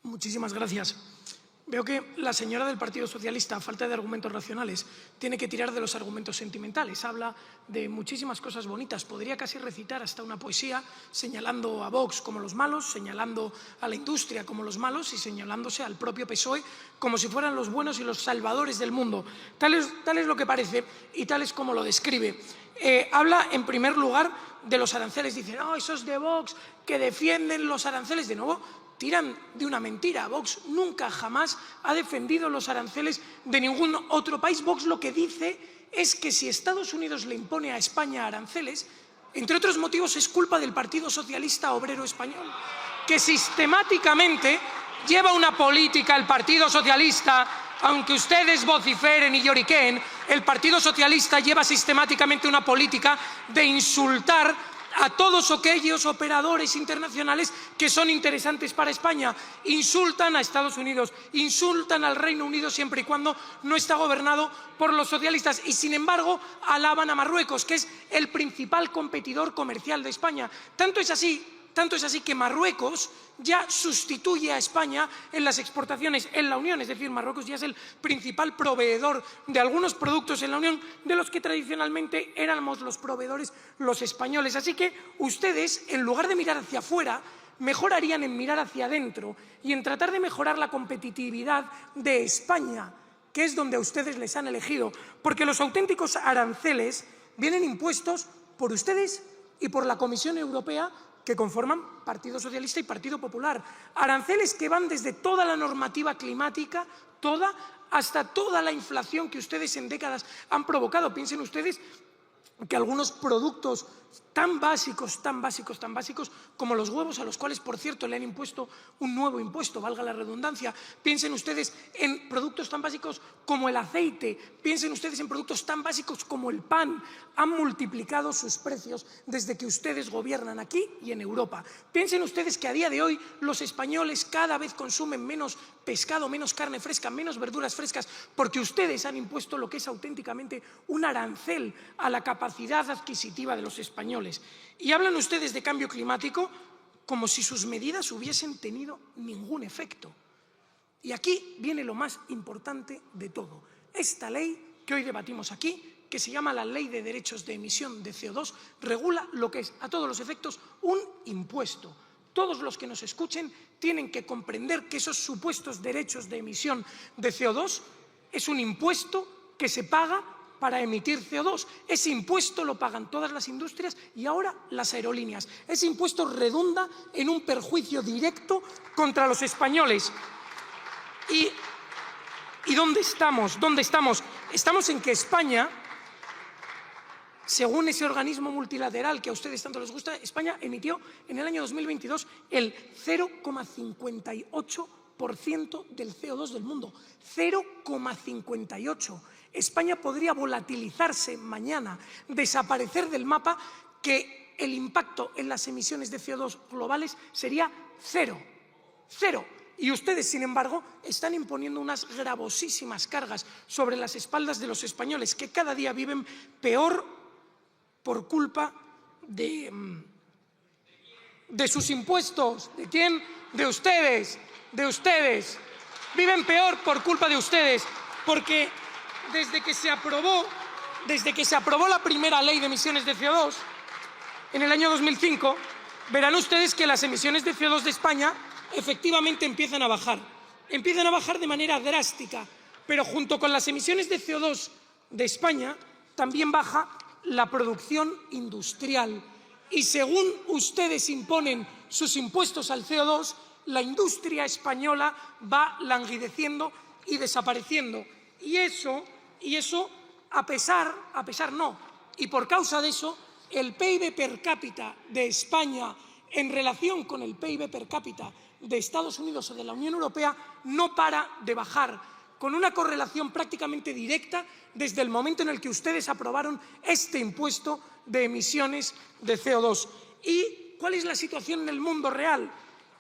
Muchísimas gracias. Veo que la señora del Partido Socialista, a falta de argumentos racionales, tiene que tirar de los argumentos sentimentales. Habla de muchísimas cosas bonitas. Podría casi recitar hasta una poesía señalando a Vox como los malos, señalando a la industria como los malos y señalándose al propio PSOE como si fueran los buenos y los salvadores del mundo. Tal es lo que parece y tal es como lo describe. Habla, en primer lugar, de los aranceles. Dice, no, esos de Vox que defienden los aranceles. De nuevo, tiran de una mentira. Vox nunca, jamás ha defendido los aranceles de ningún otro país. Vox lo que dice es que si Estados Unidos le impone a España aranceles, entre otros motivos es culpa del Partido Socialista Obrero Español, que sistemáticamente lleva una política, el Partido Socialista, aunque ustedes vociferen y lloriqueen, el Partido Socialista lleva sistemáticamente una política de insultar a todos aquellos operadores internacionales que son interesantes para España. Insultan a Estados Unidos, insultan al Reino Unido siempre y cuando no está gobernado por los socialistas y, sin embargo, alaban a Marruecos, que es el principal competidor comercial de España. Tanto es así que Marruecos ya sustituye a España en las exportaciones en la Unión, es decir, Marruecos ya es el principal proveedor de algunos productos en la Unión de los que tradicionalmente éramos los proveedores los españoles. Así que ustedes, en lugar de mirar hacia afuera, mejor harían en mirar hacia adentro y en tratar de mejorar la competitividad de España, que es donde a ustedes les han elegido, porque los auténticos aranceles vienen impuestos por ustedes y por la Comisión Europea, que conforman Partido Socialista y Partido Popular. Aranceles que van desde toda la normativa climática, hasta toda la inflación que ustedes en décadas han provocado. Piensen ustedes que algunos productos tan básicos como los huevos, a los cuales, por cierto, le han impuesto un nuevo impuesto, valga la redundancia. Piensen ustedes en productos tan básicos como el aceite, piensen ustedes en productos tan básicos como el pan. Han multiplicado sus precios desde que ustedes gobiernan aquí y en Europa. Piensen ustedes que a día de hoy los españoles cada vez consumen menos pescado, menos carne fresca, menos verduras frescas, porque ustedes han impuesto lo que es auténticamente un arancel a la capacidad adquisitiva de los españoles. Y hablan ustedes de cambio climático como si sus medidas hubiesen tenido ningún efecto. Y aquí viene lo más importante de todo. Esta ley que hoy debatimos aquí, que se llama la Ley de Derechos de Emisión de CO2, regula lo que es, a todos los efectos, un impuesto. Todos los que nos escuchen tienen que comprender que esos supuestos derechos de emisión de CO2 es un impuesto que se paga para emitir CO2. Ese impuesto lo pagan todas las industrias y ahora las aerolíneas. Ese impuesto redunda en un perjuicio directo contra los españoles. ¿Y dónde estamos? ¿Dónde estamos? Estamos en que España, según ese organismo multilateral que a ustedes tanto les gusta, España emitió en el año 2022 el 0,58% del CO2 del mundo. 0,58%. España podría volatilizarse mañana, desaparecer del mapa, que el impacto en las emisiones de CO2 globales sería cero. Cero. Y ustedes, sin embargo, están imponiendo unas gravosísimas cargas sobre las espaldas de los españoles, que cada día viven peor por culpa de sus impuestos. ¿De quién? De ustedes. De ustedes. Viven peor por culpa de ustedes, porque desde que se aprobó la primera ley de emisiones de CO2 en el año 2005, verán ustedes que las emisiones de CO2 de España efectivamente empiezan a bajar de manera drástica, pero junto con las emisiones de CO2 de España también baja la producción industrial. Y según ustedes imponen sus impuestos al CO2, la industria española va languideciendo y desapareciendo. Y eso, y por causa de eso, el PIB per cápita de España en relación con el PIB per cápita de Estados Unidos o de la Unión Europea no para de bajar, con una correlación prácticamente directa desde el momento en el que ustedes aprobaron este impuesto de emisiones de CO2. ¿Y cuál es la situación en el mundo real?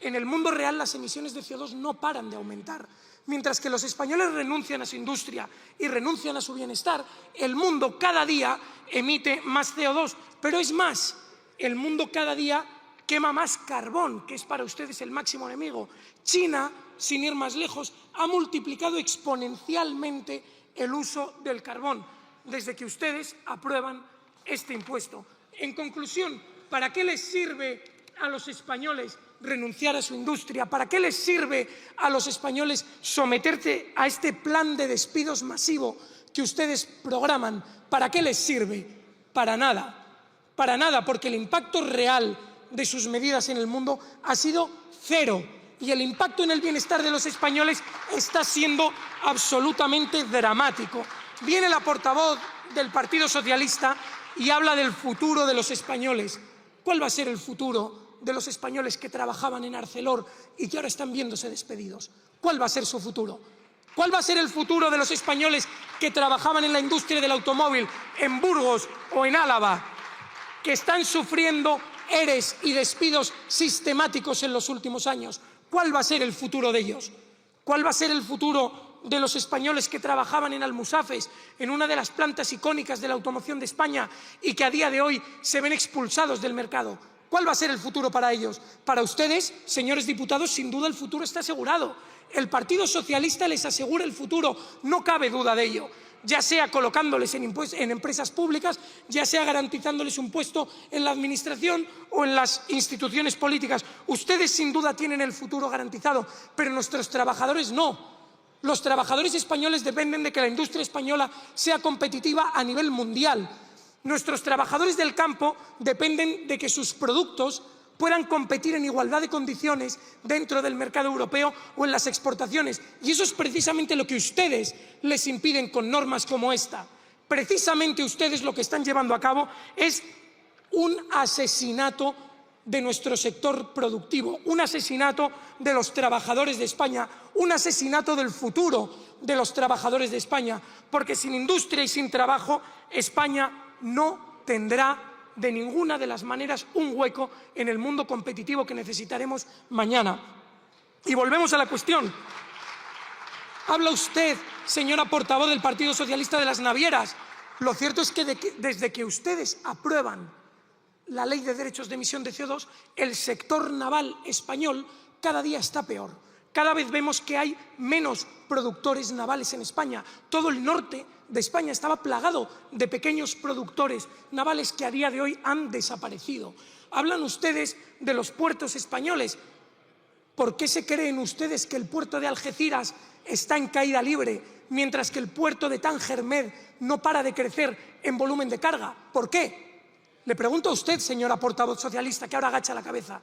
En el mundo real las emisiones de CO2 no paran de aumentar. Mientras que los españoles renuncian a su industria y renuncian a su bienestar, el mundo cada día emite más CO2. Pero es más, el mundo cada día quema más carbón, que es para ustedes el máximo enemigo. China, sin ir más lejos, ha multiplicado exponencialmente el uso del carbón desde que ustedes aprueban este impuesto. En conclusión, ¿para qué les sirve a los españoles renunciar a su industria? ¿Para qué les sirve a los españoles someterse a este plan de despidos masivo que ustedes programan? ¿Para qué les sirve? Para nada. Para nada, porque el impacto real de sus medidas en el mundo ha sido cero. Y el impacto en el bienestar de los españoles está siendo absolutamente dramático. Viene la portavoz del Partido Socialista y habla del futuro de los españoles. ¿Cuál va a ser el futuro de los españoles que trabajaban en Arcelor y que ahora están viéndose despedidos? ¿Cuál va a ser su futuro? ¿Cuál va a ser el futuro de los españoles que trabajaban en la industria del automóvil en Burgos o en Álava, que están sufriendo EREs y despidos sistemáticos en los últimos años? ¿Cuál va a ser el futuro de ellos? ¿Cuál va a ser el futuro de los españoles que trabajaban en Almusafes, en una de las plantas icónicas de la automoción de España y que a día de hoy se ven expulsados del mercado? ¿Cuál va a ser el futuro para ellos? Para ustedes, señores diputados, sin duda el futuro está asegurado. El Partido Socialista les asegura el futuro, no cabe duda de ello, ya sea colocándoles en empresas públicas, ya sea garantizándoles un puesto en la administración o en las instituciones políticas. Ustedes sin duda tienen el futuro garantizado, pero nuestros trabajadores no. Los trabajadores españoles dependen de que la industria española sea competitiva a nivel mundial. Nuestros trabajadores del campo dependen de que sus productos puedan competir en igualdad de condiciones dentro del mercado europeo o en las exportaciones. Y eso es precisamente lo que ustedes les impiden con normas como esta. Precisamente ustedes lo que están llevando a cabo es un asesinato de nuestro sector productivo, un asesinato de los trabajadores de España, un asesinato del futuro de los trabajadores de España, porque sin industria y sin trabajo, España no tendrá de ninguna de las maneras un hueco en el mundo competitivo que necesitaremos mañana. Y volvemos a la cuestión. Habla usted, señora portavoz del Partido Socialista, de las navieras. Lo cierto es que desde que ustedes aprueban la Ley de Derechos de Emisión de CO2, el sector naval español cada día está peor. Cada vez vemos que hay menos productores navales en España. Todo el norte de España estaba plagado de pequeños productores navales que a día de hoy han desaparecido. Hablan ustedes de los puertos españoles. ¿Por qué se creen ustedes que el puerto de Algeciras está en caída libre, mientras que el puerto de Tánger Med no para de crecer en volumen de carga? ¿Por qué? Le pregunto a usted, señora portavoz socialista, que ahora agacha la cabeza.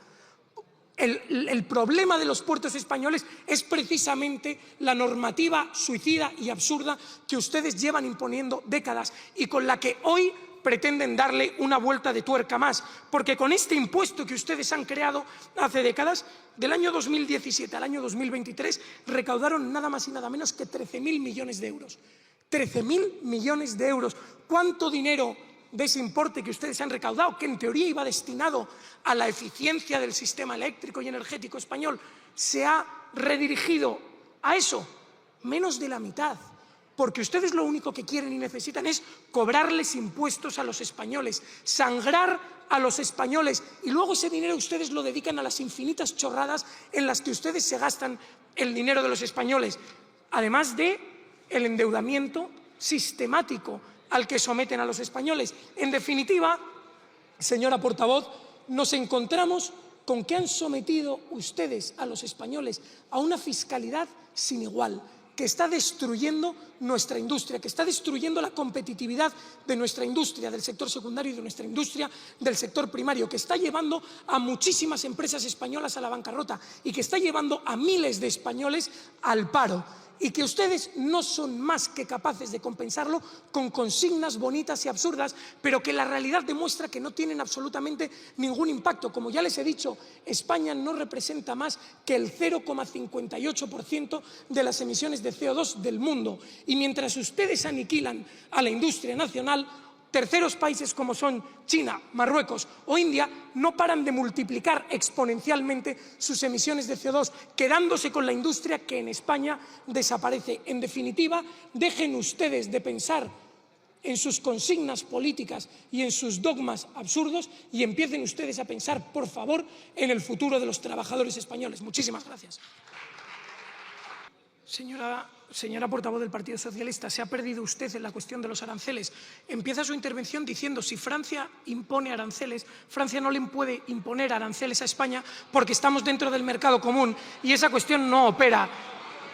El problema de los puertos españoles es precisamente la normativa suicida y absurda que ustedes llevan imponiendo décadas y con la que hoy pretenden darle una vuelta de tuerca más, porque con este impuesto que ustedes han creado hace décadas, del año 2017 al año 2023, recaudaron nada más y nada menos que 13.000 millones de euros. 13.000 millones de euros. ¿Cuánto dinero de ese importe que ustedes han recaudado, que en teoría iba destinado a la eficiencia del sistema eléctrico y energético español, se ha redirigido a eso? Menos de la mitad. Porque ustedes lo único que quieren y necesitan es cobrarles impuestos a los españoles, sangrar a los españoles, y luego ese dinero ustedes lo dedican a las infinitas chorradas en las que ustedes se gastan el dinero de los españoles, además de el endeudamiento sistemático al que someten a los españoles. En definitiva, señora portavoz, nos encontramos con que han sometido ustedes a los españoles a una fiscalidad sin igual, que está destruyendo nuestra industria, que está destruyendo la competitividad de nuestra industria, del sector secundario y de nuestra industria del sector primario, que está llevando a muchísimas empresas españolas a la bancarrota y que está llevando a miles de españoles al paro. Y que ustedes no son más que capaces de compensarlo con consignas bonitas y absurdas, pero que la realidad demuestra que no tienen absolutamente ningún impacto. Como ya les he dicho, España no representa más que el 0,58% de las emisiones de CO2 del mundo. Y mientras ustedes aniquilan a la industria nacional, terceros países como son China, Marruecos o India no paran de multiplicar exponencialmente sus emisiones de CO2, quedándose con la industria que en España desaparece. En definitiva, dejen ustedes de pensar en sus consignas políticas y en sus dogmas absurdos y empiecen ustedes a pensar, por favor, en el futuro de los trabajadores españoles. Muchísimas gracias. Señora portavoz del Partido Socialista, se ha perdido usted en la cuestión de los aranceles. Empieza su intervención diciendo si Francia impone aranceles, Francia no le puede imponer aranceles a España porque estamos dentro del mercado común y esa cuestión no opera.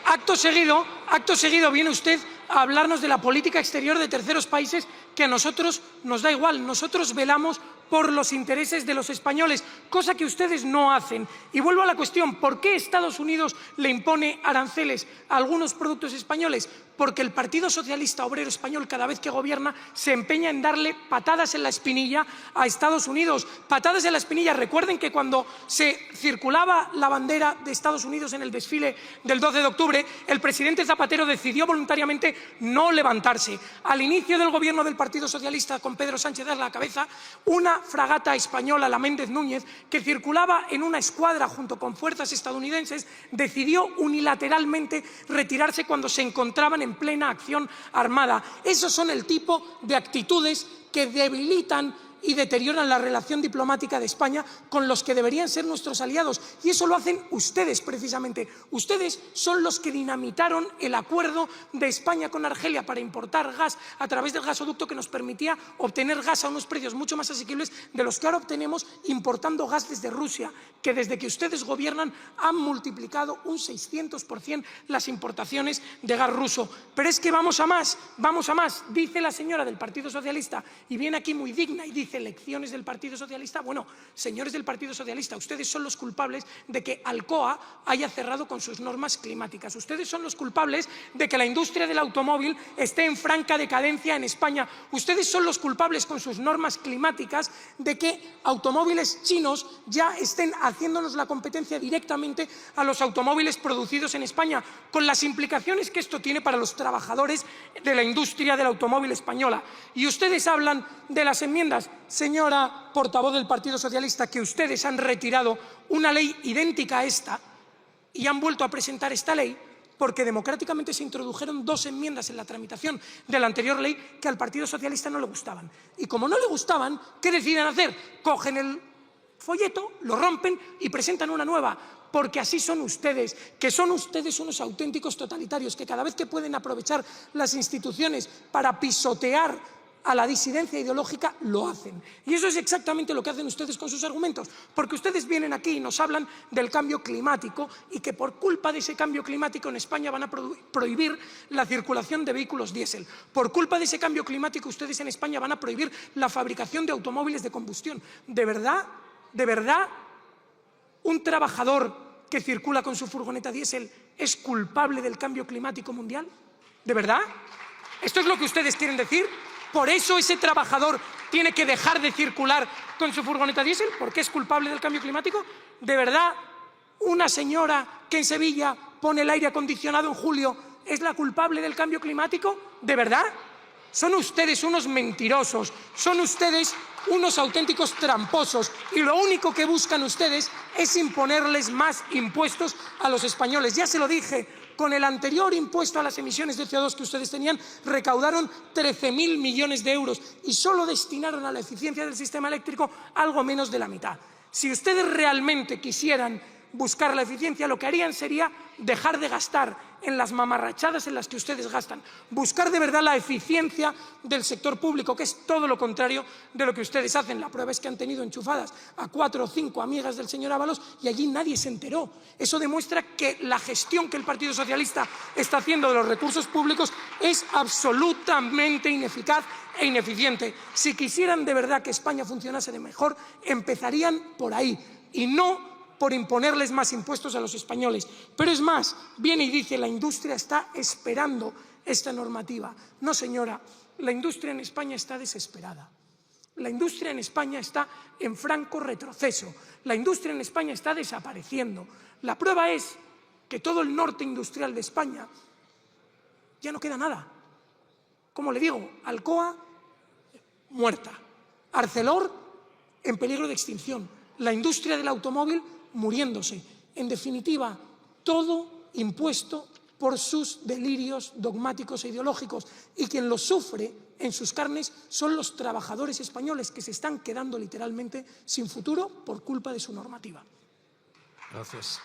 Acto seguido viene usted a hablarnos de la política exterior de terceros países que a nosotros nos da igual. Nosotros velamos por los intereses de los españoles, cosa que ustedes no hacen. Y vuelvo a la cuestión, ¿por qué Estados Unidos le impone aranceles a algunos productos españoles? Porque el Partido Socialista Obrero Español, cada vez que gobierna, se empeña en darle patadas en la espinilla a Estados Unidos. Patadas en la espinilla. Recuerden que cuando se circulaba la bandera de Estados Unidos en el desfile del 12 de octubre, el presidente Zapatero decidió voluntariamente no levantarse. Al inicio del gobierno del Partido Socialista, con Pedro Sánchez a la cabeza, una fragata española, la Méndez Núñez, que circulaba en una escuadra junto con fuerzas estadounidenses, decidió unilateralmente retirarse cuando se encontraban en plena acción armada. Esos son el tipo de actitudes que debilitan y deterioran la relación diplomática de España con los que deberían ser nuestros aliados. Y eso lo hacen ustedes, precisamente. Ustedes son los que dinamitaron el acuerdo de España con Argelia para importar gas a través del gasoducto que nos permitía obtener gas a unos precios mucho más asequibles de los que ahora obtenemos importando gas desde Rusia, que desde que ustedes gobiernan han multiplicado un 600% las importaciones de gas ruso. Pero es que vamos a más, dice la señora del Partido Socialista, y viene aquí muy digna y dice elecciones del Partido Socialista. Bueno, señores del Partido Socialista, ustedes son los culpables de que Alcoa haya cerrado con sus normas climáticas. Ustedes son los culpables de que la industria del automóvil esté en franca decadencia en España. Ustedes son los culpables con sus normas climáticas de que automóviles chinos ya estén haciéndonos la competencia directamente a los automóviles producidos en España, con las implicaciones que esto tiene para los trabajadores de la industria del automóvil española. Y ustedes hablan de las enmiendas. Señora portavoz del Partido Socialista, que ustedes han retirado una ley idéntica a esta y han vuelto a presentar esta ley porque democráticamente se introdujeron 2 enmiendas en la tramitación de la anterior ley que al Partido Socialista no le gustaban. Y como no le gustaban, ¿qué deciden hacer? Cogen el folleto, lo rompen y presentan una nueva. Porque así son ustedes, que son ustedes unos auténticos totalitarios, que cada vez que pueden aprovechar las instituciones para pisotear a la disidencia ideológica, lo hacen. Y eso es exactamente lo que hacen ustedes con sus argumentos, porque ustedes vienen aquí y nos hablan del cambio climático y que por culpa de ese cambio climático en España van a prohibir la circulación de vehículos diésel. Por culpa de ese cambio climático ustedes en España van a prohibir la fabricación de automóviles de combustión. ¿De verdad? ¿De verdad? ¿Un trabajador que circula con su furgoneta diésel es culpable del cambio climático mundial? ¿De verdad? ¿Esto es lo que ustedes quieren decir? ¿Por eso ese trabajador tiene que dejar de circular con su furgoneta diésel? ¿Porque es culpable del cambio climático? ¿De verdad una señora que en Sevilla pone el aire acondicionado en julio es la culpable del cambio climático? ¿De verdad? Son ustedes unos mentirosos, son ustedes unos auténticos tramposos y lo único que buscan ustedes es imponerles más impuestos a los españoles. Ya se lo dije, con el anterior impuesto a las emisiones de CO2 que ustedes tenían, recaudaron 13.000 millones de euros y solo destinaron a la eficiencia del sistema eléctrico algo menos de la mitad. Si ustedes realmente quisieran buscar la eficiencia, lo que harían sería dejar de gastar en las mamarrachadas en las que ustedes gastan, buscar de verdad la eficiencia del sector público, que es todo lo contrario de lo que ustedes hacen. La prueba es que han tenido enchufadas a 4 o 5 amigas del señor Ábalos y allí nadie se enteró. Eso demuestra que la gestión que el Partido Socialista está haciendo de los recursos públicos es absolutamente ineficaz e ineficiente. Si quisieran de verdad que España funcionase de mejor, empezarían por ahí y no por imponerles más impuestos a los españoles. Pero es más, viene y dice, la industria está esperando esta normativa. No, señora, la industria en España está desesperada. La industria en España está en franco retroceso. La industria en España está desapareciendo. La prueba es que todo el norte industrial de España ya no queda nada. Como le digo, Alcoa muerta, Arcelor en peligro de extinción, la industria del automóvil muriéndose. En definitiva, todo impuesto por sus delirios dogmáticos e ideológicos. Y quien lo sufre en sus carnes son los trabajadores españoles que se están quedando literalmente sin futuro por culpa de su normativa. Gracias.